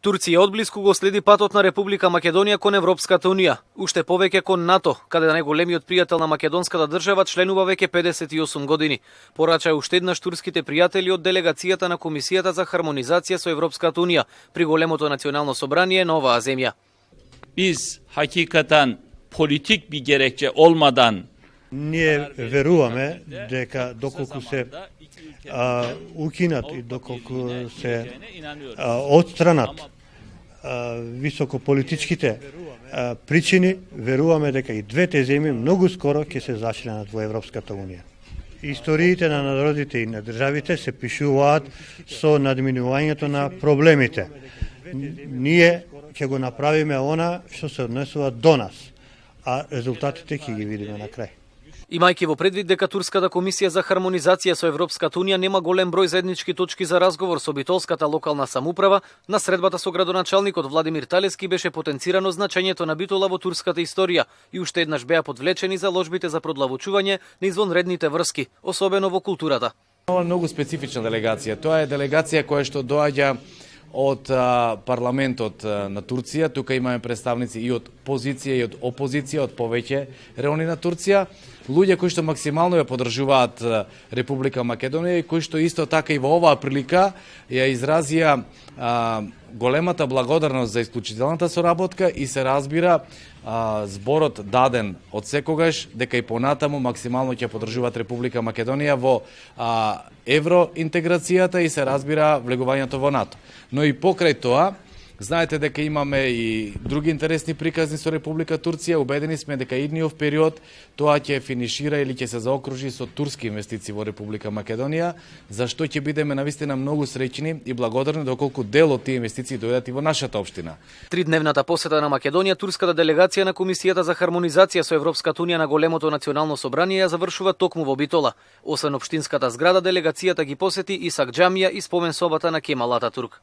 Турција одблиску го следи патот на Република Македонија кон Европската Унија, уште повеќе кон НАТО, каде најголемиот пријател на македонската држава членува веќе 58 години. Порача уште еднаш турските пријатели од делегацијата на Комисијата за хармонизација со Европската Унија при големото национално собрание на оваа земја. Biz hakikaten politik bir gerekçe olmadan Ние веруваме дека доколку се укинат и доколку се отстранат високополитичките причини, веруваме дека и двете земји многу скоро ќе се зачленат во Европската Унија. Историите на народите и на државите се пишуваат со надминувањето на проблемите. Ние ќе го направиме она што се однесува до нас, а резултатите ќе ги видиме на крај. Имајќи во предвид дека Турската комисија за хармонизација со Европската Унија нема голем број заеднички точки за разговор со битолската локална самоуправа, на средбата со градоначалникот Владимир Талески беше потенцирано значењето на Битола во турската историја и уште еднаш беа подвлечени заложбите за продлавочување на извонредните врски, особено во културата. Ова е многу специфична делегација. Тоа е делегација која што доаѓа од парламентот на Турција. Тука имаме представници и од позиција и од опозиција, од повеќе реони на Турција. Луѓе кои што максимално ја поддржуваат Република Македонија и кои што исто така и во оваа прилика ја изразија големата благодарност за исклучителната соработка и се разбира зборот даден од секогаш дека и понатаму максимално ќе поддржуваат Република Македонија во евроинтеграцијата и се разбира влегувањето во НАТО. Но и покрај тоа, знаете дека имаме и други интересни приказни со Република Турција. Убедени сме дека идниот период тоа ќе финишира или ќе се заокружи со турски инвестиции во Република Македонија, зашто ќе бидеме навистина многу среќни и благодарни доколку дел од тие инвестиции дојдат и во нашата општина. Тридневната посета на Македонија, турската делегација на Комисијата за хармонизација со Европската Унија на големото национално собрание ја завршува токму во Битола. Освен општинската зграда, делегацијата ги посети и Сакџамија и спомен собата на Кемал Ататурк.